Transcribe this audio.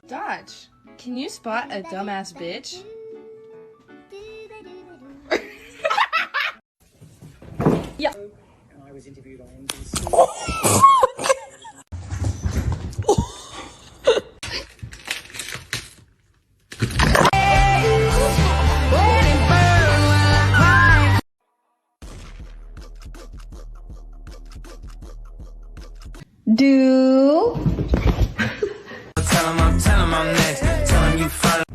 Dodge, can you spot a dumbass bitch? Yeah. I was interviewed on NBC. Do Tell him I'm next. Tell him you follow.